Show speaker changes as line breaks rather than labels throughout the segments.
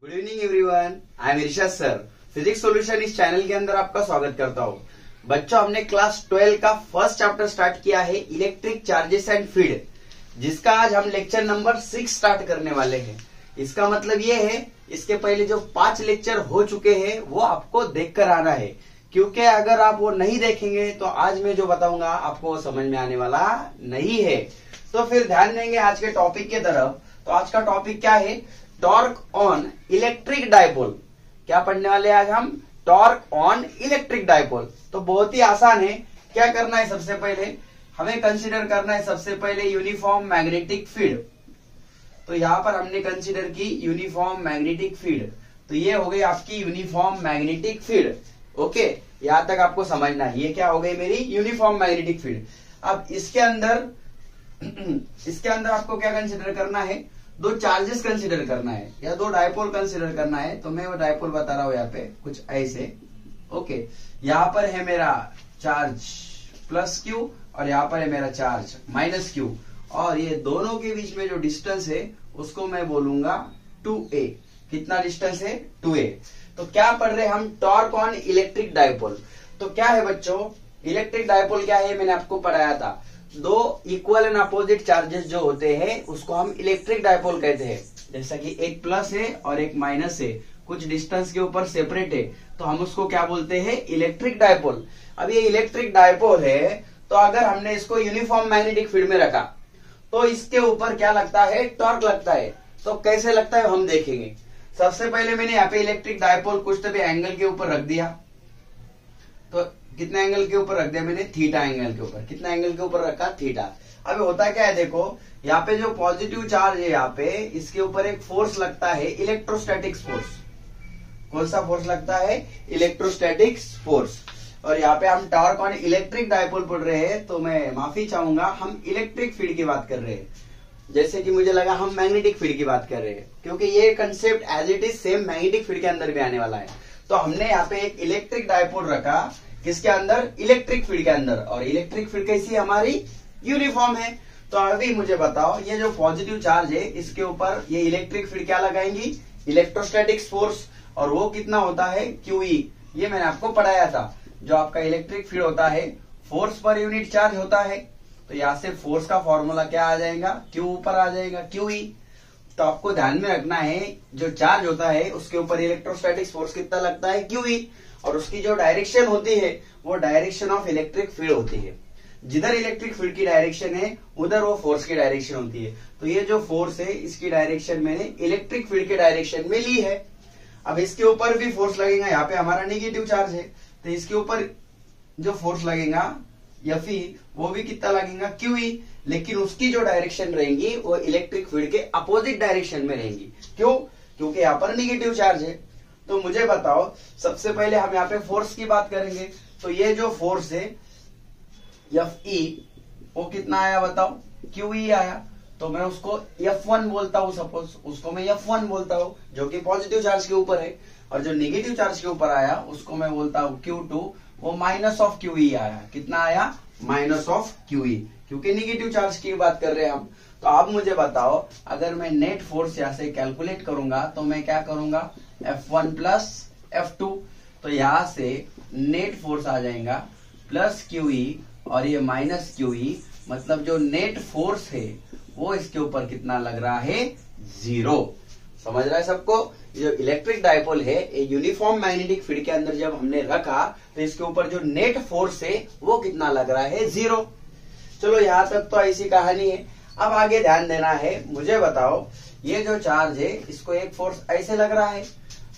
Good evening everyone, I am Rishabh sir. Physics solution इस channel के अंदर आपका स्वागत करता हूँ। बच्चों, हमने क्लास 12 का फर्स्ट चैप्टर स्टार्ट किया है, इलेक्ट्रिक चार्जेस एंड फील्ड, जिसका आज हम लेक्चर नंबर 6 स्टार्ट करने वाले हैं। इसका मतलब ये है, इसके पहले जो 5 लेक्चर हो चुके हैं वो आपको देखकर आना है, क्योंकि अगर आप वो नहीं देखेंगे तो आज मैं जो बताऊंगा आपको वो समझ में आने वाला नहीं है। तो फिर ध्यान देंगे आज के टॉपिक की तरफ। तो आज का टॉपिक क्या है? Torque on electric dipole. क्या पढ़ने वाले हैं आज हम? Torque on electric dipole. तो बहुत ही आसान है। क्या करना है? सबसे पहले हमें कंसीडर करना है सबसे पहले यूनिफॉर्म मैग्नेटिक फील्ड। तो यहां पर हमने कंसीडर की यूनिफॉर्म मैग्नेटिक फील्ड। तो ये हो गई आपकी यूनिफॉर्म मैग्नेटिक फील्ड। ओके, यहां तक आपको समझना है। ये क्या हो गई? मेरी यूनिफॉर्म मैग्नेटिक फील्ड। अब इसके अंदर आपको क्या कंसीडर करना है? दो चार्जेस कंसीडर करना है या दो डायपोल कंसीडर करना है। तो मैं वो डायपोल बता रहा हूं यहाँ पे कुछ ऐसे। ओके, यहाँ पर है मेरा चार्ज प्लस क्यू और यहाँ पर है मेरा चार्ज माइनस क्यू, और ये दोनों के बीच में जो डिस्टेंस है उसको मैं बोलूंगा 2a। कितना डिस्टेंस है? 2a। तो क्या पढ़ रहे हम? Torque on electric dipole. तो क्या है बच्चों, इलेक्ट्रिक डायपोल क्या है? मैंने आपको पढ़ाया था। दो इक्वल एंड अपोजिट चार्जेस जो होते हैं उसको हम इलेक्ट्रिक डायपोल कहते हैं। जैसा कि एक प्लस है और एक माइनस है, कुछ डिस्टेंस के ऊपर सेपरेट है, तो हम उसको क्या बोलते हैं? Electric dipole. अब ये इलेक्ट्रिक डायपोल है, तो अगर हमने इसको यूनिफॉर्म मैग्नेटिक फील्ड में रखा तो इसके ऊपर क्या लगता है? टॉर्क लगता है। तो कैसे लगता है हम देखेंगे। सबसे पहले मैंने यहाँ पे इलेक्ट्रिक डायपोल कुछ तो भी एंगल के ऊपर रख दिया। तो कितने एंगल के ऊपर रख दिया मैंने? थीटा एंगल के ऊपर। कितना एंगल के ऊपर रखा? थीटा। अब होता क्या है, देखो यहाँ पे जो पॉजिटिव चार्ज है यहाँ पे, इसके ऊपर एक फोर्स लगता है, इलेक्ट्रोस्टैटिक फोर्स। कौन सा फोर्स लगता है? Electrostatic force. और यहाँ पे हम टॉर्क ऑन इलेक्ट्रिक डायपोल पढ़ रहे हैं, तो मैं माफी चाहूंगा, हम इलेक्ट्रिक फील्ड की बात कर रहे हैं। जैसे कि मुझे लगा हम मैग्नेटिक फील्ड की बात कर रहे हैं, क्योंकि ये concept as it is same magnetic field के अंदर भी आने वाला है। तो हमने यहाँ पे एक इलेक्ट्रिक डायपोल रखा, किसके अंदर? इलेक्ट्रिक फील्ड के अंदर। और इलेक्ट्रिक फील्ड कैसी है? हमारी यूनिफॉर्म है। तो अभी मुझे बताओ, ये जो पॉजिटिव चार्ज है इसके ऊपर ये इलेक्ट्रिक फील्ड क्या लगाएंगी? Electrostatic force. और वो कितना होता है? QE। ये मैंने आपको पढ़ाया था। जो आपका इलेक्ट्रिक फील्ड होता है, फोर्स पर यूनिट चार्ज होता है। तो यहाँ से फोर्स का फॉर्मूला क्या आ जाएगा? Q ऊपर आ जाएगा, QE। तो आपको ध्यान में रखना है, जो चार्ज होता है उसके ऊपर इलेक्ट्रोस्टैटिक फोर्स कितना लगता है? QE। और उसकी जो डायरेक्शन होती है वो डायरेक्शन ऑफ इलेक्ट्रिक फील्ड होती है। जिधर इलेक्ट्रिक फील्ड की डायरेक्शन है उधर वो फोर्स की डायरेक्शन होती है। तो ये जो फोर्स है इसकी डायरेक्शन मैंने इलेक्ट्रिक फील्ड के डायरेक्शन में ली है। अब इसके ऊपर भी फोर्स लगेगा, यहाँ पे हमारा नेगेटिव चार्ज है, तो इसके ऊपर जो फोर्स लगेगा Fe, वो भी कितना लगेगा? QE। लेकिन उसकी जो डायरेक्शन रहेंगी वो इलेक्ट्रिक फील्ड के अपोजिट डायरेक्शन में रहेंगी। क्यों? क्योंकि यहाँ पर नेगेटिव चार्ज है। तो मुझे बताओ, सबसे पहले हम यहाँ पे फोर्स की बात करेंगे। तो ये जो फोर्स है Fe, वो कितना आया बताओ? QE आया। तो मैं उसको F1 बोलता हूं, सपोज उसको मैं F1 बोलता हूं, जो कि पॉजिटिव चार्ज के ऊपर है। और जो नेगेटिव चार्ज के ऊपर आया उसको मैं बोलता हूं Q2, वो माइनस ऑफ QE आया। कितना आया? माइनस ऑफ QE, क्योंकि नेगेटिव चार्ज की बात कर रहे हैं हम। तो अब मुझे बताओ, अगर मैं नेट फोर्स यहां से कैलकुलेट करूंगा तो मैं क्या करूंगा? F1 plus F2। तो यहां से नेट फोर्स आ जाएगा प्लस QE और ये माइनस QE, मतलब जो नेट फोर्स है वो इसके ऊपर कितना लग रहा है? 0। समझ रहा है सबको? जो इलेक्ट्रिक डायपोल है, यूनिफॉर्म मैग्नेटिक फील्ड के अंदर जब हमने रखा तो इसके ऊपर जो नेट फोर्स है वो कितना लग रहा है? 0। चलो यहां तक तो ऐसी कहानी है। अब आगे ध्यान देना है। मुझे बताओ, ये जो चार्ज है इसको एक फोर्स ऐसे लग रहा है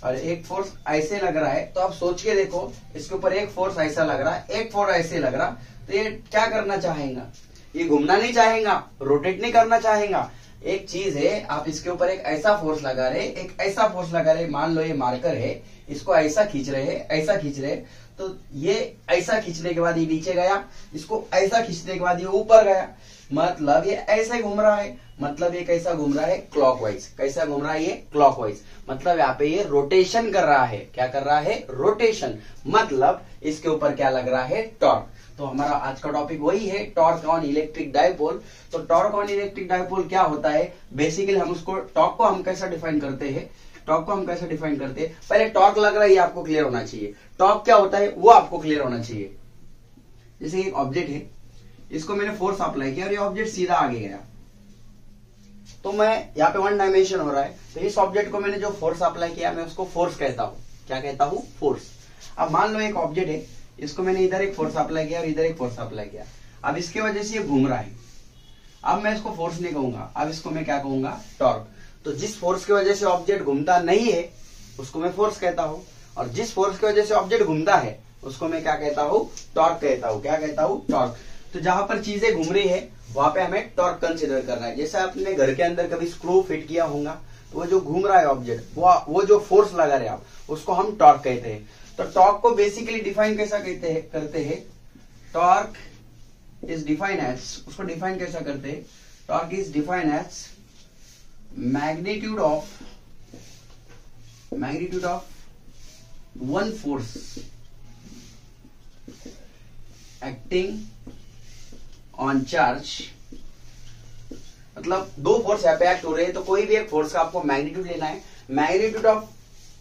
और एक फोर्स ऐसे लग रहा है। तो आप सोच के देखो, इसके ऊपर एक फोर्स ऐसा लग रहा है, एक फोर्स ऐसे लग रहा, तो ये क्या करना चाहेगा? ये घूमना नहीं चाहेगा, रोटेट नहीं करना चाहेगा। एक चीज है, आप इसके ऊपर एक ऐसा फोर्स लगा रहे, एक ऐसा फोर्स लगा रहे। मान लो ये मार्कर है, इसको ऐसा खींच रहे हैं, ऐसा खींच रहे, तो ये ऐसा खींचने के बाद ये नीचे गया, इसको ऐसा खींचने के बाद ये ऊपर गया। मतलब ये ऐसे घूम रहा है, मतलब ये कैसा घूम रहा है, क्लॉकवाइज। कैसा घूम रहा है ये, क्लॉकवाइज। मतलब यहाँ पे ये रोटेशन कर रहा है। क्या कर रहा है, रोटेशन। मतलब इसके ऊपर क्या लग रहा है, टॉर्क। तो हमारा आज का टॉपिक वही है, टॉर्क ऑन इलेक्ट्रिक डायपोल। तो टॉर्क ऑन इलेक्ट्रिक डायपोल क्या होता है, बेसिकली हम उसको, टॉर्क को हम कैसा डिफाइन करते हैं, टॉर्क को हम कैसे डिफाइन करते हैं, पहले टॉर्क लग रहा है ये आपको क्लियर होना चाहिए। टॉर्क क्या होता है वो आपको क्लियर होना चाहिए। जैसे एक ऑब्जेक्ट है, इसको मैंने फोर्स अप्लाई किया और ये ऑब्जेक्ट सीधा आगे गया, तो मैं यहाँ पे वन डायमेंशन हो रहा है, तो इस ऑब्जेक्ट को मैंने जो फोर्स अप्लाई किया मैं उसको फोर्स कहता हूँ। क्या कहता हूँ, फोर्स। अब मान लो एक ऑब्जेक्ट है, इसको मैंने इधर एक फोर्स अप्लाई किया और इधर एक फोर्स अप्लाई किया। अब इसके वजह से ये घूम रहा है। अब मैं इसको फोर्स नहीं कहूंगा, अब इसको मैं क्या कहूंगा, टॉर्क। तो जिस फोर्स की वजह से ऑब्जेक्ट घूमता नहीं है उसको मैं फोर्स कहता हूँ, और जिस फोर्स की वजह से ऑब्जेक्ट घूमता है उसको मैं क्या कहता हूँ, टॉर्क कहता हूँ। क्या कहता हूँ, टॉर्क। तो जहां पर चीजें घूम रही है वहां पे हमें टॉर्क कंसिडर करना है। जैसे आपने घर के अंदर कभी स्क्रू फिट किया होगा, तो वो जो घूम रहा है ऑब्जेक्ट, वो जो फोर्स लगा रहे आप, उसको हम टॉर्क कहते हैं। तो टॉर्क को बेसिकली डिफाइन कैसा करते हैं, टॉर्क इज डिफाइन एज, उसको डिफाइन कैसा करते हैं, torque is define as magnitude of one force acting on charge. मतलब दो फोर्स यहाँ पे एक्ट हो रहे हैं, तो कोई भी एक फोर्स का आपको मैग्नीट्यूड लेना है। Magnitude of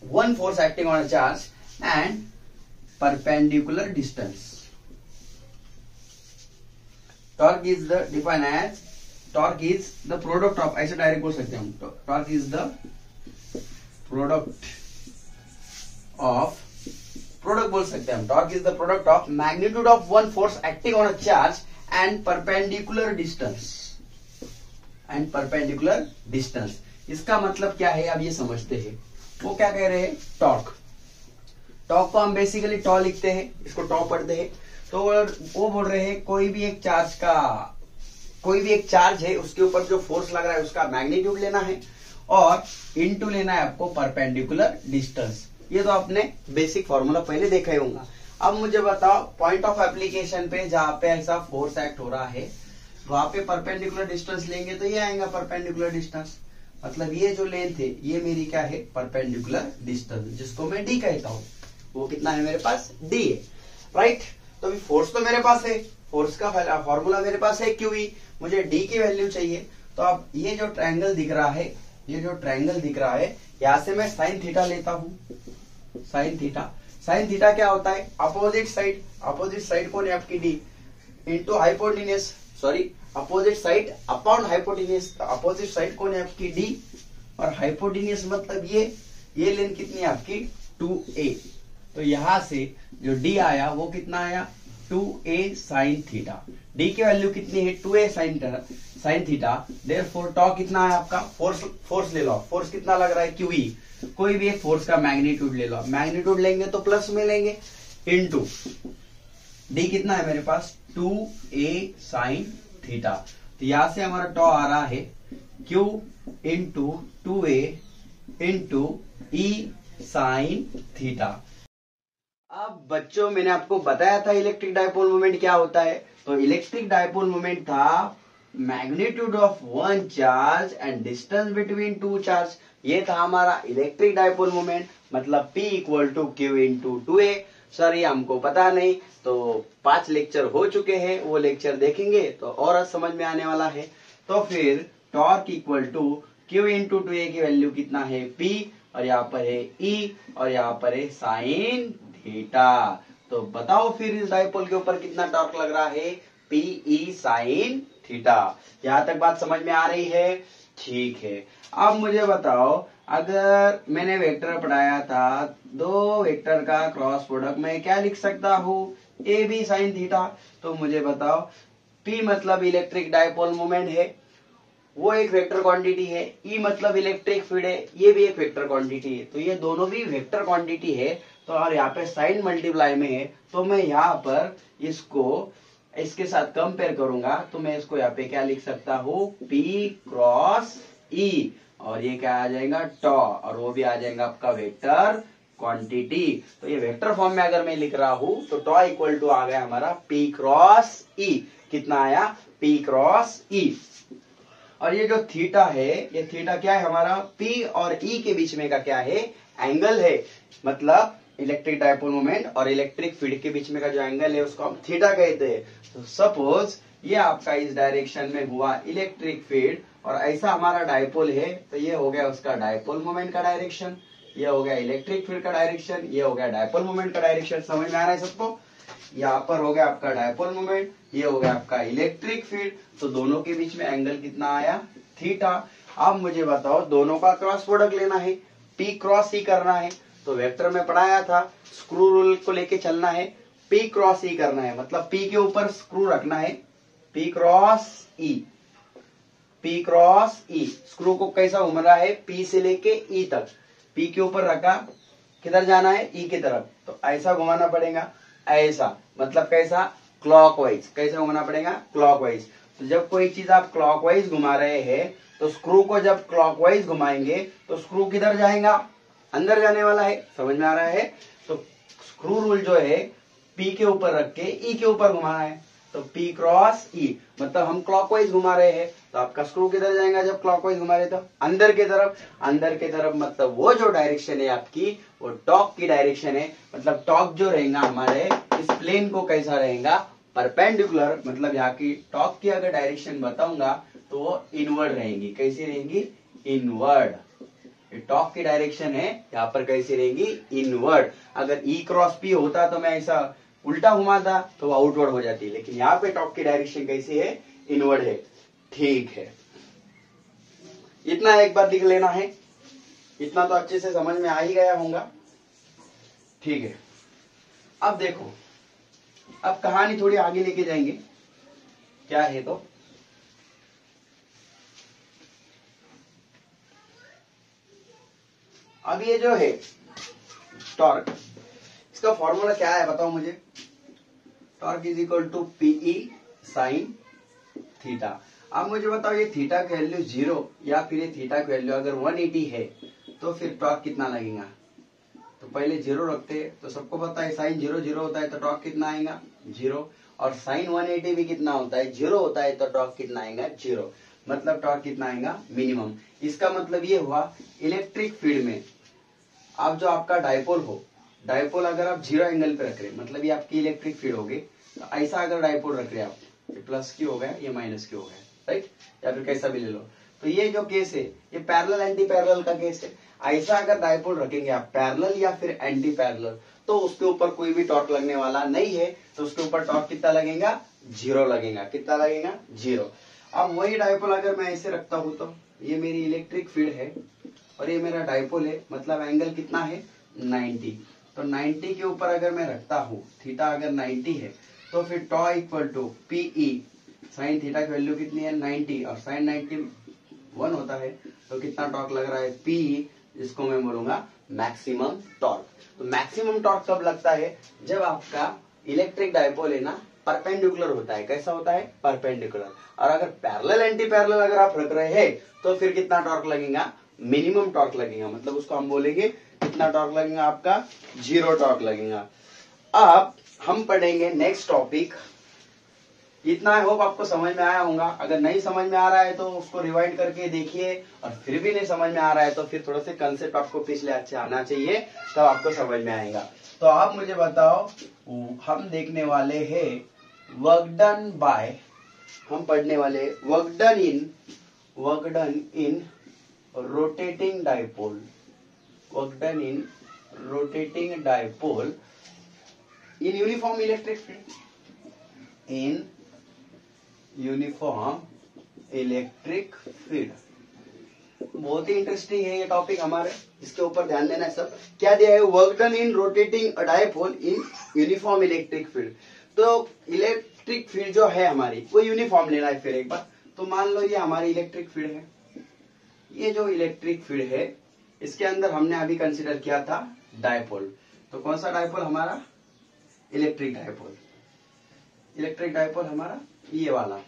one force acting on charge and perpendicular distance. Torque is the define as, torque is the product of, ऐसे डायरेक्ट बोल सकते हैं हम, torque is the product of, product बोल सकते हैं हम, torque is the product of magnitude of one force acting on a charge and perpendicular distance, and perpendicular distance. इसका मतलब क्या है, अब ये समझते हैं। वो क्या कह रहे हैं, टॉर्क। टॉर्क को हम बेसिकली टॉ लिखते हैं, इसको टॉ पढ़ते हैं। तो वो बोल रहे हैं कोई भी एक चार्ज है, उसके ऊपर जो फोर्स लग रहा है उसका मैग्नीट्यूड लेना है और इनटू लेना है आपको परपेंडिकुलर डिस्टेंस। ये तो आपने बेसिक फॉर्मूला पहले देखा ही होगा। अब मुझे बताओ पॉइंट ऑफ एप्लीकेशन पे जहां पे ऐसा फोर्स एक्ट हो रहा है वहां पे परपेंडिकुलर डिस्टेंस लेंगे तो ये आएगा परपेंडिकुलर डिस्टेंस। मतलब ये जो लेंथ है ये मेरी क्या है, परपेंडिकुलर डिस्टेंस, जिसको मैं डी कहता हूँ। वो कितना है मेरे पास, डी है, राइट। तो अभी फोर्स तो मेरे पास है, फोर्स का फॉर्मूला मेरे पास है क्यू ई, मुझे डी की वैल्यू चाहिए। तो अब ये जो ट्रायंगल दिख रहा है, ये जो ट्रायंगल दिख रहा है, यहां से मैं साइन थीटा लेता हूं। साइन थीटा, साइन थीटा क्या होता है, अपोजिट साइड। अपोजिट साइड कौन है आपकी, D, into hypotenuse, sorry opposite side upon hypotenuse. Opposite side कौन है आपकी, डी, और हाइपोटेन्यूज मतलब ये लेंथ कितनी है आपकी, 2a। तो यहां से जो डी आया वो कितना आया, 2a साइन थीटा। डी की वैल्यू कितनी है, 2a साइन थीटा। देयरफॉर टॉ कितना है आपका, फोर्स ले लो। फोर्स कितना लग रहा है, QE। कोई भी एक फोर्स का मैग्नीट्यूड ले लो, मैग्नीट्यूड लेंगे तो प्लस में लेंगे, इनटू डी कितना है मेरे पास, 2a साइन थीटा। तो यहां से हमारा टॉ आ रहा है Q into 2a into E sign theta. अब बच्चों मैंने आपको बताया था इलेक्ट्रिक डायपोल मोमेंट क्या होता है। तो इलेक्ट्रिक डायपोल मोमेंट था magnitude of one charge and distance between two charge. ये था हमारा इलेक्ट्रिक डायपोल मोमेंट, मतलब P equal to Q into 2a। Sir ये हमको पता नहीं, तो 5 लेक्चर हो चुके हैं, वो लेक्चर देखेंगे तो और समझ में आने वाला है। तो फिर torque equal to Q into 2a की वैल्यू कितना है, P, और यहाँ पर है E, और यहाँ पर है साइन थीटा। तो बताओ फिर इस डायपोल के ऊपर कितना टॉर्क लग रहा है, PE साइन थीटा। यहां तक बात समझ में आ रही है, ठीक है। अब मुझे बताओ, अगर मैंने वेक्टर पढ़ाया था, दो वेक्टर का क्रॉस प्रोडक्ट मैं क्या लिख सकता हूँ, AB साइन थीटा। तो मुझे बताओ P मतलब इलेक्ट्रिक डायपोल मोमेंट है, वो एक वेक्टर क्वांटिटी है, E मतलब इलेक्ट्रिक फील्ड है, ये भी एक वेक्टर क्वांटिटी है। तो ये दोनों भी वेक्टर क्वांटिटी है। तो और यहाँ पे साइन मल्टीप्लाई में है, तो मैं यहाँ पर इसको इसके साथ कंपेयर करूंगा, तो मैं इसको यहाँ पे क्या लिख सकता हूँ, P क्रॉस E, और ये क्या आ जाएगा, टॉ, और वो भी आ जाएगा आपका वेक्टर क्वांटिटी। तो ये वेक्टर फॉर्म में अगर मैं लिख रहा हूं तो टॉ इक्वल टू आ गया हमारा P क्रॉस E। कितना आया, P क्रॉस E। और ये जो थीटा है, ये थीटा क्या है हमारा, P और E के बीच में का क्या है, एंगल है। मतलब इलेक्ट्रिक डायपोल मोमेंट और इलेक्ट्रिक फील्ड के बीच में का जो एंगल है उसको हम थीटा कहते हैं। तो सपोज ये आपका इस डायरेक्शन में हुआ इलेक्ट्रिक फील्ड और ऐसा हमारा डायपोल है, तो ये हो गया उसका डायपोल मोमेंट का डायरेक्शन, ये हो गया इलेक्ट्रिक फील्ड का डायरेक्शन, ये हो गया डायपोल मोमेंट का डायरेक्शन। समझ में आ रहा है सबको? यहाँ पर हो गया आपका डायपोल मोमेंट, ये हो गया आपका इलेक्ट्रिक फील्ड। तो दोनों के बीच में एंगल कितना आया, थीटा। अब मुझे बताओ दोनों का क्रॉस प्रोडक्ट लेना है, P क्रॉस E करना है। तो वेक्टर में पढ़ाया था, स्क्रू रूल को लेके चलना है, P क्रॉस E करना है। मतलब P के ऊपर स्क्रू रखना है, P cross E, P cross E। Screw को कैसा घूम रहा है, P से लेके E तक, P के ऊपर रखा, किधर जाना है, E की तरफ। तो ऐसा घुमाना पड़ेगा, ऐसा, मतलब कैसा, क्लॉकवाइज। कैसे घुमाना पड़ेगा, क्लॉकवाइज। तो जब कोई चीज आप क्लॉकवाइज घुमा रहे हैं तो स्क्रू को जब क्लॉकवाइज घुमाएंगे तो स्क्रू किधर जाएगा, अंदर जाने वाला है। समझ में आ रहा है? तो स्क्रू रूल जो है P के ऊपर रख के E के ऊपर घुमाना है। तो P क्रॉस E, मतलब हम क्लॉकवाइज घुमा रहे हैं तो आपका स्क्रू किधर जाएगा, जब क्लॉकवाइज घुमा रहे तो अंदर की तरफ। अंदर की तरफ मतलब वो जो डायरेक्शन है आपकी, वो टॉर्क की डायरेक्शन है। मतलब टॉर्क जो रहेगा हमारे इस प्लेन को कैसा रहेगा, परपेंडिकुलर। मतलब यहाँ की टॉर्क की अगर डायरेक्शन बताऊंगा तो वो इनवर्ड रहेंगी। कैसी रहेंगी, इनवर्ड। टॉर्क की डायरेक्शन है यहाँ पर कैसी रहेगी, इनवर्ड। अगर E क्रॉस P होता तो मैं ऐसा उल्टा घुमाता तो वो आउटवर्ड हो जाती, लेकिन यहाँ पे टॉर्क की डायरेक्शन कैसी है, इनवर्ड है। ठीक है, इतना एक बार लिख लेना है। इतना तो अच्छे से समझ में आ ही गया होगा। ठीक है, अब देखो, अब कहानी थोड़ी आगे लेके जाएंगे। क्या है तो अब ये जो है टॉर्क, इसका फॉर्मूला क्या है बताओ मुझे। Torque is equal to PE sine theta. अब मुझे बताओ ये थीटा की वैल्यू 0 या फिर ये थीटा की वैल्यू अगर 180 है तो फिर टॉर्क कितना लगेगा। तो पहले 0 रखते हैं, तो सबको पता है साइन 0 0 होता है तो टॉर्क कितना आएगा, 0। और साइन 180 भी कितना होता है, 0 होता है तो टॉर्क कितना आएगा, 0। मतलब टॉर्क कितना आएगा, मिनिमम। इसका मतलब ये हुआ इलेक्ट्रिक फील्ड में अब जो आपका डायपोल हो, डायपोल अगर आप 0 एंगल पे रख रहे, मतलब ये आपकी इलेक्ट्रिक फील्ड होगी। तो ऐसा अगर डायपोल रख रहे आप, ये प्लस क्यू हो गया, ये माइनस क्यू हो गया, राइट, या फिर कैसा भी ले लो। तो ये जो केस है ये पैरेलल एंटी पैरेलल का केस है। ऐसा अगर डायपोल रखेंगे आप पैरेलल या फिर एंटी पैरेलल, तो उसके ऊपर कोई भी टॉर्क लगने वाला नहीं है। तो उसके ऊपर टॉर्क कितना लगेगा, 0 लगेगा। कितना लगेगा, 0। अब वही डायपोल अगर मैं ऐसे रखता हूं तो ये मेरी इलेक्ट्रिक फील्ड है और ये मेरा डायपोल है, मतलब एंगल कितना है, 90। तो 90 के ऊपर अगर मैं रखता हूँ, थीटा अगर 90 है तो फिर tau equal to PE, sine theta की वैल्यू कितनी है, 90, और साइन 90 1 होता है। तो कितना टॉर्क लग रहा है, पी, जिसको मैं बोलूंगा मैक्सिमम टॉर्क। तो मैक्सिमम टॉर्क कब लगता है, जब आपका इलेक्ट्रिक डायपोल है ना परपेंडिकुलर होता है। कैसा होता है, परपेंडिकुलर। और अगर पैरेलल एंटी पैरेलल अगर आप रख रहे हैं तो फिर कितना टॉर्क लगेगा, मिनिमम टॉर्क लगेगा। मतलब उसको हम बोलेंगे कितना टॉर्क लगेगा आपका, 0 टॉर्क लगेगा। अब हम पढ़ेंगे नेक्स्ट टॉपिक। इतना आई होप आपको समझ में आया होगा। अगर नहीं समझ में आ रहा है तो उसको रिवाइंड करके देखिए, और फिर भी नहीं समझ में आ रहा है तो फिर थोड़ा सा कंसेप्ट आपको पिछले अच्छे आना चाहिए, तब आपको समझ में आएगा। तो आप मुझे बताओ, हम देखने वाले हैं वर्क डन बाय, हम पढ़ने वाले work done in rotating dipole, work done in rotating dipole in uniform electric field, in uniform electric field. बहुत ही इंटरेस्टिंग है ये टॉपिक हमारे, इसके ऊपर ध्यान देना है सब। क्या दिया है, work done in rotating dipole in uniform electric field. तो इलेक्ट्रिक फील्ड जो है हमारी वो यूनिफॉर्म लेना है। फिर एक बार तो मान लो ये हमारी इलेक्ट्रिक फील्ड है, ये जो इलेक्ट्रिक फील्ड है इसके अंदर हमने अभी कंसिडर किया था डायपोल। तो कौन सा डायपोल हमारा, इलेक्ट्रिक डायपोल। इलेक्ट्रिक डायपोल हमारा ये वाला,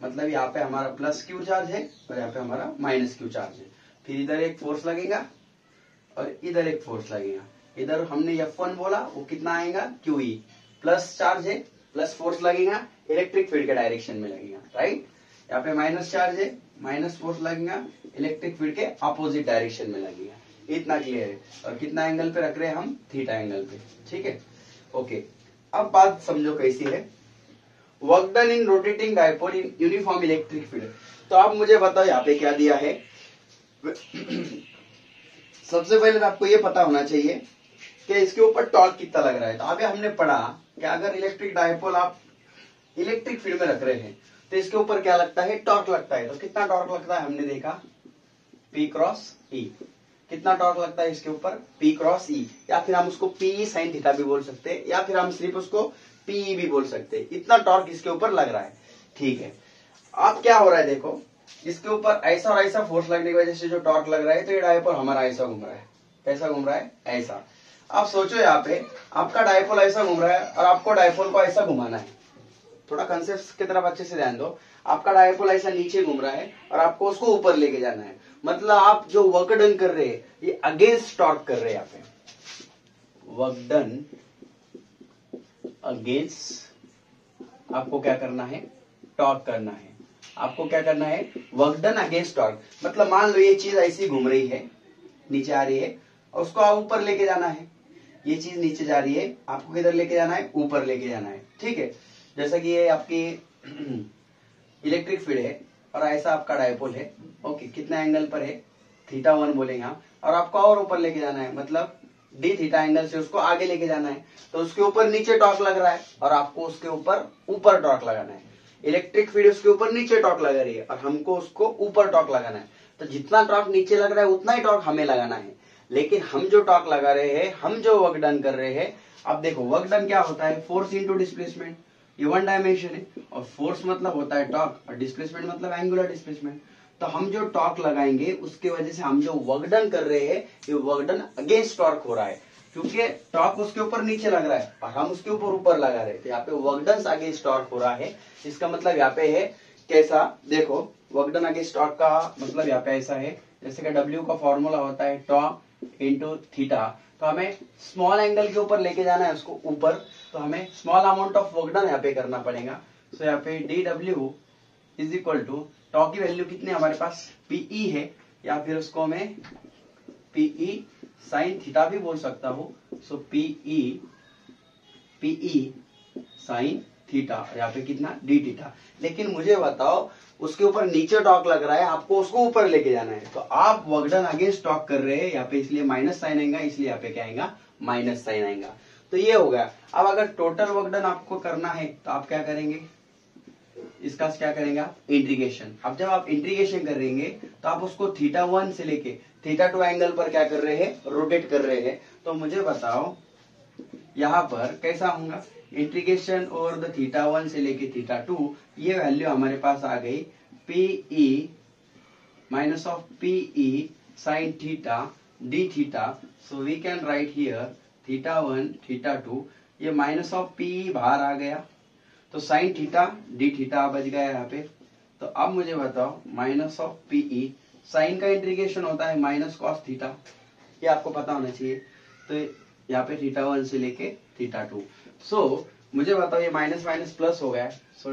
मतलब यहाँ पे हमारा प्लस क्यू चार्ज है और यहाँ पे हमारा माइनस क्यू चार्ज है। फिर इधर एक फोर्स लगेगा और इधर एक फोर्स लगेगा। इधर हमने F1 बोला, वो कितना आएगा, QE, प्लस चार्ज है, प्लस फोर्स लगेगा, इलेक्ट्रिक फील्ड के डायरेक्शन में लगेगा, राइट। यहाँ पे माइनस चार्ज है, माइनस फोर्स लगेगा, इलेक्ट्रिक फील्ड के अपोजिट डायरेक्शन में लगेगा। इतना क्लियर है। और कितना एंगल पे रख रहे हैं हम, थीटा एंगल पे, ठीक है, ओके। अब बात समझो कैसी है, work done in rotating dipole in uniform electric field. तो आप मुझे बताओ यहाँ पे क्या दिया है। सबसे पहले तो आपको ये पता होना चाहिए कि इसके ऊपर टॉर्क कितना लग रहा है। तो अभी हमने पढ़ा कि अगर इलेक्ट्रिक डायपोल आप इलेक्ट्रिक फील्ड में रख रहे हैं तो इसके ऊपर क्या लगता है, टॉर्क लगता है। तो कितना टॉर्क लगता है हमने देखा, P क्रॉस E। कितना टॉर्क लगता है इसके ऊपर, P क्रॉस E, या फिर हम उसको P साइन थीटा भी बोल सकते हैं, या फिर हम सिर्फ उसको PE भी बोल सकते हैं। इतना टॉर्क इसके ऊपर लग रहा है, ठीक है। अब क्या हो रहा है देखो, इसके ऊपर ऐसा और ऐसा फोर्स लगने की वजह से जो टॉर्क लग रहा है, तो ये डायपोल हमारा ऐसा घूम रहा है। कैसा घूम रहा है, ऐसा। आप सोचो यहाँ पे आपका डायपोल ऐसा घूम रहा है और आपको डायपोल को ऐसा घुमाना है। थोड़ा कंसेप्ट की तरफ अच्छे से ध्यान दो। आपका डायपोल ऐसा नीचे घूम रहा है और आपको उसको ऊपर लेके जाना है। मतलब आप जो वर्क डन कर रहे हैं ये अगेंस्ट टॉर्क कर रहे हैं। यहाँ पे वर्क डन अगेंस्ट, आपको क्या करना है, टॉर्क करना है। आपको क्या करना है, वर्क डन अगेंस्ट टॉर्क। मतलब मान लो ये चीज ऐसी घूम रही है, नीचे आ रही है, और उसको आप ऊपर लेके जाना है। ये चीज नीचे जा रही है, आपको किधर लेके जाना है, ऊपर लेके जाना है, ठीक है। जैसा कि ये आपकी इलेक्ट्रिक फील्ड है और ऐसा आपका डायपोल है, ओके। कितना एंगल पर है, θ1 बोलेंगे हम, और आपको और ऊपर लेके जाना है, मतलब डी थीटा एंगल से उसको आगे लेके जाना है। तो उसके ऊपर नीचे टॉर्क लग रहा है और आपको उसके ऊपर टॉर्क लगाना है। इलेक्ट्रिक फील्ड उसके ऊपर नीचे टॉर्क लगा रही है और हमको उसको ऊपर टॉर्क लगाना है। तो जितना टॉर्क नीचे लग रहा है उतना ही टॉर्क हमें लगाना है। लेकिन हम जो टॉर्क लगा रहे हैं, हम जो वर्क डन कर रहे हैं, अब देखो वर्क डन क्या होता है, फोर्स इंटू डिस्प्लेसमेंट। ये वन डायमेंशन है और फोर्स मतलब होता है टॉर्क और डिस्प्लेसमेंट मतलब एंगुलर डिस्प्लेसमेंट। तो हम जो टॉर्क लगाएंगे उसके वजह से हम जो वर्क डन कर रहे हैं ये वर्क डन अगेंस्ट टॉर्क हो रहा है, क्योंकि टॉर्क उसके ऊपर नीचे लग रहा है और हम उसके ऊपर लगा रहे हैं। तो यहाँ पे वर्क डन अगेंस्ट टॉर्क हो रहा है। इसका मतलब यहाँ पे है कैसा, देखो वर्क डन अगेंस्ट टॉर्क का मतलब यहाँ पे ऐसा है, जैसे कि W का फॉर्मूला होता है टॉ इंटू थीटा। तो हमें स्मॉल एंगल के ऊपर लेके जाना है उसको ऊपर, तो हमें small amount of work done यहाँ पे करना पड़ेगा। सो यहाँ पे DW इज इक्वल टू टॉ की वैल्यू कितनी हमारे पास, PE है, या फिर उसको मैं PE साइन थीटा भी बोल सकता हूँ। सो PE साइन थीटा, यहाँ पे कितना D थीटा। लेकिन मुझे बताओ उसके ऊपर नीचे टॉर्क लग रहा है, आपको उसको ऊपर लेके जाना है। तो आप वर्क डन अगेंस्ट टॉर्क कर रहे हैं यहाँ पे, इसलिए माइनस साइन आएगा, इसलिए यहाँ पे क्या आएगा, माइनस साइन आएगा। तो ये हो गया। अब अगर टोटल वर्क डन आपको करना है तो आप क्या करेंगे, इसका क्या करेंगे आप, इंटीग्रेशन। अब जब आप इंटीग्रेशन करेंगे तो आप उसको θ1 से लेके θ2 एंगल पर क्या कर रहे हैं, रोटेट कर रहे हैं। तो मुझे बताओ यहाँ पर कैसा होगा, इंटीग्रेशन और द θ1 से लेके θ2, ये वैल्यू हमारे पास आ गई PE minus of PE sine theta d theta. So we can write here θ1 θ2, ये माइनस ऑफ PE बाहर आ गया, तो साइन थीटा d थीटा बच गया यहाँ पे। तो अब मुझे बताओ माइनस ऑफ PE, साइन का इंटीग्रेशन होता है माइनस कॉस थीटा, ये आपको पता होना चाहिए। तो यहाँ पे θ1 से लेके θ2। सो मुझे बताओ ये माइनस माइनस प्लस हो गया। So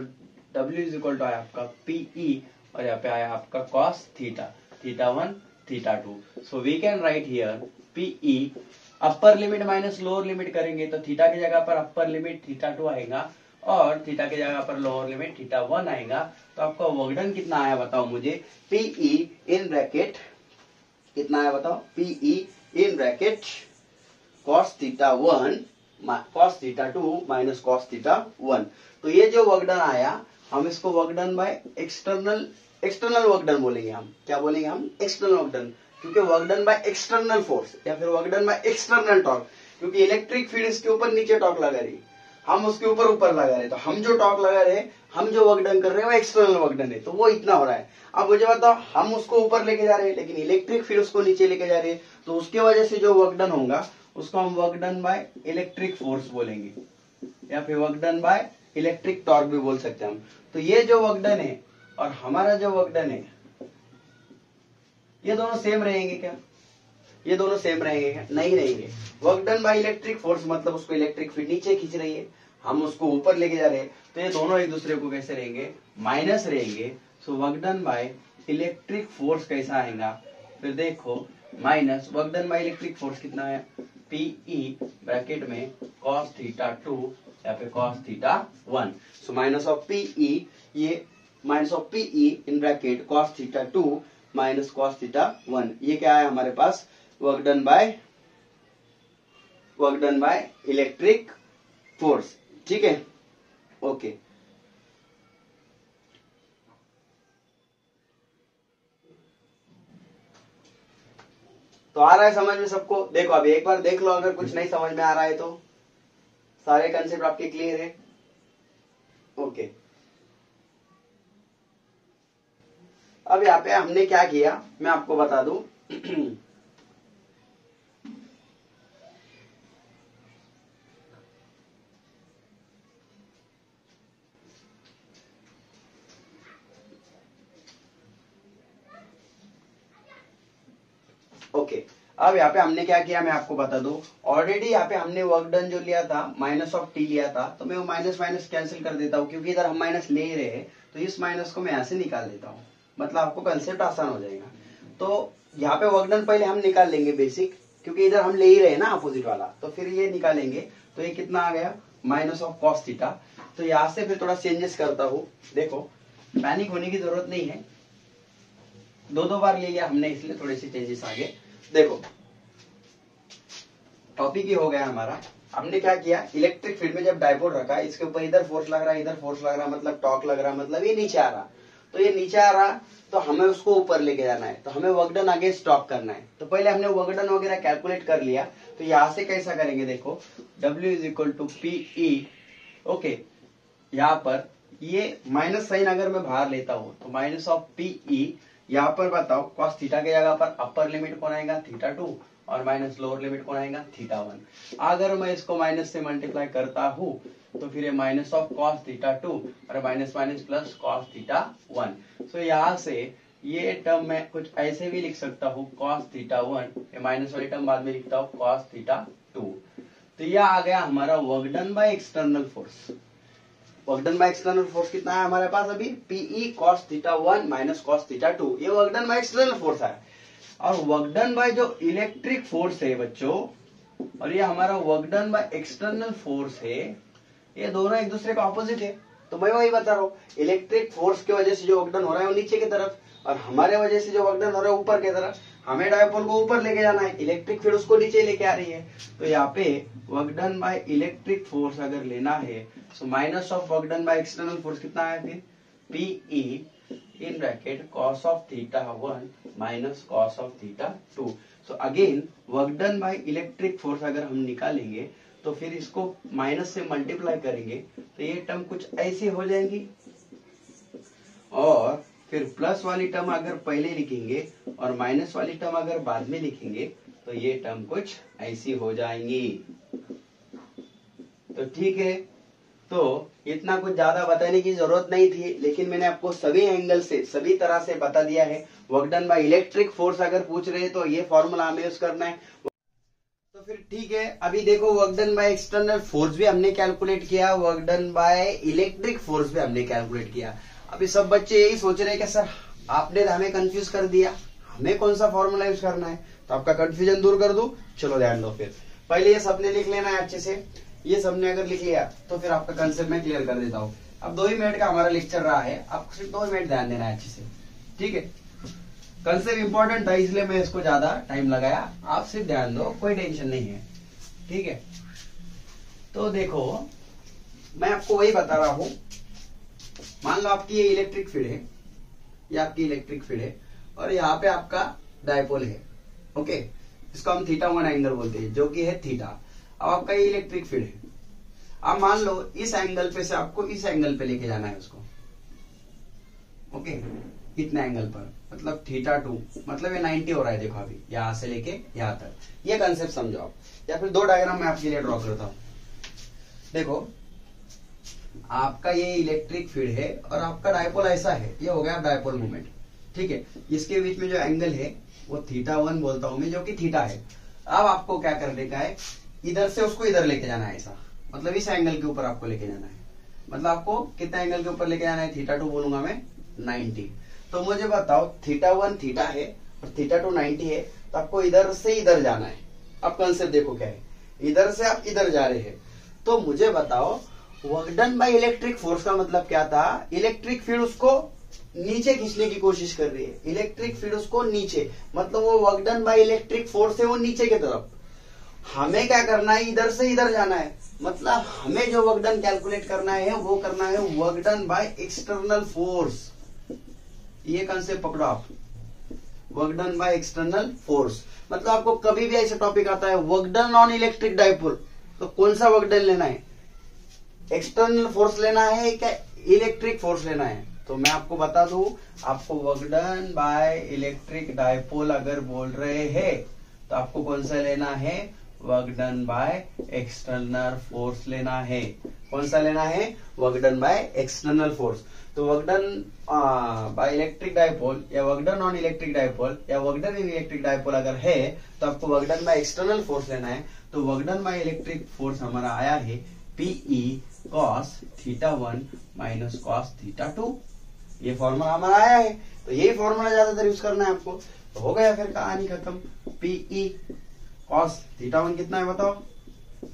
W is equal to आया आपका PE और यहाँ पे आया आपका cos theta, θ1 θ2। So we can write here PE, upper limit minus lower limit करेंगे तो थीटा की जगह पर अपर लिमिट θ2 आएगा और थीटा की जगह पर लोअर लिमिट θ1 आएगा। तो आपका वर्क डन कितना आया बताओ मुझे, PE इन ब्रैकेट कितना आया बताओ, PE in bracket cos θ1 cos θ2 minus cos θ1। तो ये जो वर्क डन आया, हम इसको work done by external work done बोलेंगे। हम क्या बोलेंगे, हम एक्सटर्नल वर्क डन, क्योंकि work done by external force या फिर work done by external torque, क्योंकि इलेक्ट्रिक फील्ड इसके ऊपर नीचे टॉर्क लगा रही, हम उसके ऊपर लगा रहे। तो हम जो टॉर्क लगा रहे, हम जो वर्क डन कर रहे हैं वो एक्सटर्नल वर्क डन है, तो वो इतना हो रहा है। अब मुझे बताओ हम उसको ऊपर लेके जा रहे हैं लेकिन इलेक्ट्रिक फील्ड उसको नीचे लेके जा रही है, तो उसके वजह से जो वर्क डन होगा उसको हम work done by electric force बोलेंगे या फिर work done by electric torque भी बोल सकते हैं हम। तो ये जो वर्क डन है और हमारा जो वर्क डन है ये दोनों सेम रहेंगे क्या, ये दोनों सेम रहेंगे क्या, नहीं रहेंगे। Work done by electric force मतलब उसको इलेक्ट्रिक फील्ड नीचे खींच रही है, हम उसको ऊपर लेके जा रहे हैं, तो ये दोनों एक दूसरे को कैसे रहेंगे, माइनस रहेंगे। So work done by electric force कैसा आएगा, फिर देखो minus work done by electric force कितना है, पीई ब्रैकेट में cos थीटा 2 यहाँ पे cos theta 1। So minus of PE, ये minus of PE in bracket cos theta 2 minus cos theta 1, ये क्या है हमारे पास, work done by electric force. ठीक है, ओके। तो आ रहा है समझ में सबको? देखो अभी एक बार देख लो, अगर कुछ नहीं समझ में आ रहा है तो सारे कंसेप्ट आपके क्लियर है? ओके। अब यहाँ पे हमने क्या किया मैं आपको बता दूं। ओके, अब यहाँ पे हमने क्या किया मैं आपको बता दूं। ऑलरेडी यहाँ पे हमने वर्क डन जो लिया था माइनस ऑफ टी लिया था, तो मैं वो माइनस माइनस कैंसिल कर देता हूँ, क्योंकि इधर हम माइनस ले रहे हैं तो इस माइनस को मैं यहाँ से निकाल देता हूँ, मतलब आपको कंसेप्ट आसान हो जाएगा। तो यहाँ पे वर्क डन पहले हम निकाल लेंगे बेसिक, क्योंकि इधर हम ले ही रहे हैं ना अपोजिट वाला, तो फिर ये निकालेंगे। तो ये कितना आ गया, माइनस ऑफ कॉस थीटा। तो यहाँ से फिर थोड़ा चेंजेस करता हूँ। देखो पैनिक होने की जरूरत नहीं है, दो बार ले लिया हमने इसलिए थोड़े से चेंजेस आ गए। देखो टॉपिक ही हो गया हमारा। हमने क्या किया, इलेक्ट्रिक फील्ड में जब डायपोल रखा, इसके ऊपर इधर फोर्स लग रहा है, इधर फोर्स लग रहा है, मतलब टॉर्क लग रहा है, मतलब ये नीचे आ रहा। तो ये नीचे आ रहा तो हमें उसको ऊपर लेके जाना है, तो हमें वर्क डन आगे स्टॉप करना है। तो पहले हमने वर्क डन वगैरह कैलकुलेट कर लिया। तो यहां से कैसा करेंगे, देखो W is equal to PE. Okay, यहाँ पर ये माइनस साइन अगर मैं बाहर लेता हूं तो माइनस ऑफ पीई, यहाँ पर बताओ cos थीटा के जगह पर अपर लिमिट कौन आएगा, थीटा 2, और माइनस लोअर लिमिट कौन आएगा, थीटा 1। अगर मैं इसको माइनस से मल्टीप्लाई करता हूं तो फिर ये माइनस ऑफ cos थीटा 2 और minus minus plus cos theta 1। सो यहाँ से ये टर्म मैं कुछ ऐसे भी लिख सकता हूँ, cos थीटा 1, ये माइनस वाली टर्म बाद में लिखता हूँ cos थीटा 2। तो यह आ गया हमारा work done by external force. Work done by external force कितना है हमारे पास अभी, PE cos theta 1 minus cos theta 2, ये work done by external force है। और वर्क डन बाय जो इलेक्ट्रिक फोर्स है बच्चों, और ये हमारा work done by external force है, ये दोनों एक दूसरे का ऑपोजिट है। तो मैं वही बता रहा हूँ, इलेक्ट्रिक फोर्स की वजह से जो वर्क डन हो रहा है वो नीचे की तरफ, और हमारे वजह से जो वर्क डन हो रहा है ऊपर की तरफ। हमें डायपोल को ऊपर लेके जाना है, इलेक्ट्रिक फील्ड उसको नीचे लेके आ रही है। तो यहाँ पे work done by electric force अगर लेना है, so minus of work done by external force कितना है, फिर PE in bracket cos of theta 1 minus cos of theta 2। So again work done by electric force अगर हम निकालेंगे तो फिर इसको माइनस से मल्टीप्लाई करेंगे तो ये टर्म कुछ ऐसी हो जाएंगी, और फिर प्लस वाली टर्म अगर पहले लिखेंगे और माइनस वाली टर्म अगर बाद में लिखेंगे तो ये टर्म कुछ ऐसी हो जाएंगी। तो ठीक है, तो इतना कुछ ज्यादा बताने की जरूरत नहीं थी, लेकिन मैंने आपको सभी एंगल से सभी तरह से बता दिया है। Work done by electric force अगर पूछ रहे हैं तो ये फॉर्मूला हमें यूज करना है। तो फिर ठीक है, अभी देखो work done by external force भी हमने कैलकुलेट किया, work done by electric force भी हमने कैलकुलेट किया। अभी सब बच्चे यही सोच रहे हैं कि सर आपने हमें कंफ्यूज कर दिया, हमें कौन सा फॉर्मूला यूज करना है। तो आपका कंफ्यूजन दूर कर दूं, चलो ध्यान दो। फिर पहले ये सबने लिख लेना है अच्छे से, ये सबने अगर लिख लिया तो फिर आपका कंसेप्ट मैं क्लियर कर देता हूँ। अब 2 ही मिनट का हमारा लेक्चर रहा है, आपको सिर्फ 2 मिनट ध्यान देना है अच्छे से, ठीक है। कंसेप्ट इंपॉर्टेंट था इसलिए मैं इसको ज्यादा टाइम लगाया, आप सिर्फ ध्यान दो, कोई टेंशन नहीं है, ठीक है। तो देखो मैं आपको वही बता रहा हूं, मान लो आपकी ये इलेक्ट्रिक फील्ड है, ये आपकी इलेक्ट्रिक फील्ड है, और यहाँ पे आपका डायपोल है, ओके, इसको हम थीटा 1 एंगल बोलते हैं, जो कि है थीटा। अब आपका ये इलेक्ट्रिक फील्ड है, अब मान लो इस एंगल पे से आपको इस एंगल पे लेके जाना है उसको, ओके, इतने एंगल पर, मतलब थीटा 2, मतलब ये 90 हो रहा है। देखो अभी यहां से लेके यहां तक, ये कंसेप्ट समझो आप। या फिर 2 डायग्राम मैं आपके लिए ड्रॉ करता हूं। देखो आपका ये इलेक्ट्रिक फील्ड है और आपका डायपोल ऐसा है, ये हो गया डायपोल मोमेंट, ठीक है। इसके बीच में जो एंगल है वो थीटा 1 बोलता हूं मैं, जो कि थीटा है। अब आपको क्या करने का है, इधर से उसको इधर लेके जाना है ऐसा, मतलब इस एंगल के ऊपर आपको लेके जाना है। मतलब आपको कितना एंगल के ऊपर लेके जाना है, θ2 बोलूंगा मैं 90। तो मुझे बताओ θ1 थीटा है और θ2 90 है, तो आपको इधर से इधर जाना है। अब कंसेप्ट देखो क्या है, इधर से आप इधर जा रहे हैं। तो मुझे बताओ work done by electric force का मतलब क्या था, इलेक्ट्रिक फील्ड उसको नीचे खींचने की कोशिश कर रही है। इलेक्ट्रिक फील्ड उसको नीचे, मतलब वो work done by electric force है वो नीचे की तरफ। हमें क्या करना है, इधर से इधर जाना है। मतलब हमें जो वर्क डन कैलकुलेट करना है वो करना है work done by external force. ये कंसेप्ट पकड़ो आप, work done by external force. मतलब आपको कभी भी ऐसा टॉपिक आता है work done on electric dipole, तो कौन सा वर्क डन लेना है, एक्सटर्नल फोर्स लेना है क्या इलेक्ट्रिक फोर्स लेना है। तो मैं आपको बता दूं, आपको work done by electric dipole अगर बोल रहे हैं तो आपको कौन सा लेना है, work done by external force लेना है। कौन सा लेना है, work done by external force. तो work done by electric dipole या work done on electric dipole या work done in electric dipole अगर है तो आपको work done by external force लेना है। तो work done by electric force हमारा आया है PE cos θ1 माइनस cos θ2। ये फॉर्मूला हमारा आया है, तो यही फॉर्मूला ज्यादातर यूज करना है आपको। तो हो गया फिर कहानी खत्म। PE cos θ1 कितना है बताओ,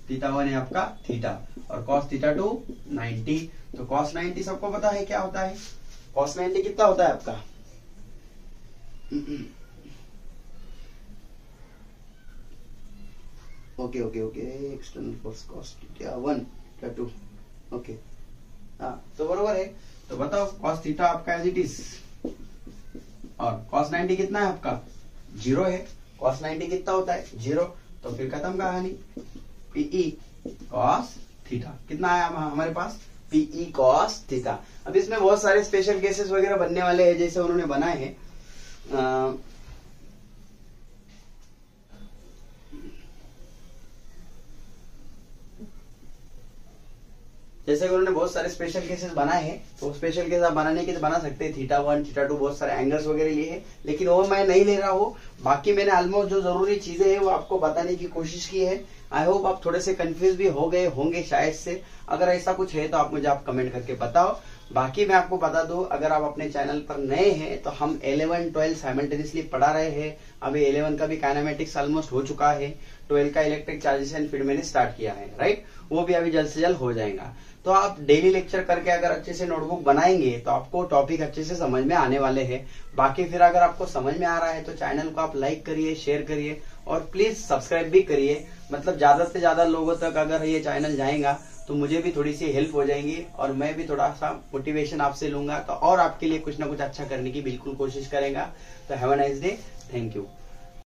θ1 है आपका थीटा और cos θ2 90। तो cos 90 सबको पता है क्या होता है, cos 90 कितना होता है आपका, okay okay okay, external force cos θ1 θ2 okay. हाँ तो बरोबर है। तो बताओ cos थीटा आपका एज इट इज और cos 90 कितना है आपका 0 है। cos 90 कितना होता है 0। तो फिर खत्म कहानी। PE cos थीटा कितना आया हमारे पास, PE cos थीटा। अब इसमें बहुत सारे स्पेशल केसेस वगैरह बनने वाले हैं, जैसे उन्होंने बनाए हैं जैसे कि उन्होंने बहुत सारे स्पेशल केसेस बनाए हैं। तो स्पेशल केस आप बनाने के तो बना सकते हैं, θ1 θ2 बहुत सारे एंगल्स वगैरह लिए हैं, लेकिन वो मैं नहीं ले रहा हूँ। बाकी मैंने ऑलमोस्ट जो जरूरी चीजें हैं वो आपको बताने की कोशिश की है। आई होप आप थोड़े से कंफ्यूज भी हो गए होंगे शायद से। अगर ऐसा कुछ है तो आप मुझे कमेंट करके बताओ। बाकी मैं आपको बता दूं, अगर आप अपने चैनल पर नए हैं तो हम 11 12 साइमल्टेनियसली पढ़ा रहे हैं। अभी 11 का भी काइनेमेटिक्स ऑलमोस्ट हो चुका है, 12 का इलेक्ट्रिक चार्जेस एंड फील्ड मैंने स्टार्ट किया है, राइट। वो भी अभी जल्द से जल्द हो जाएगा। तो आप डेली लेक्चर करके अगर अच्छे से नोटबुक बनाएंगे तो आपको टॉपिक अच्छे से समझ में आने वाले हैं। बाकी फिर अगर आपको समझ में आ रहा है तो चैनल को आप लाइक करिए, शेयर करिए और प्लीज सब्सक्राइब भी करिए। मतलब ज्यादा से ज्यादा लोगों तक अगर ये चैनल जाएगा तो मुझे भी थोड़ी सी हेल्प हो जाएंगी और मैं भी थोड़ा सा मोटिवेशन आपसे लूंगा, तो और आपके लिए कुछ ना कुछ अच्छा करने की बिल्कुल कोशिश करेगा। तो have a nice day, thank you.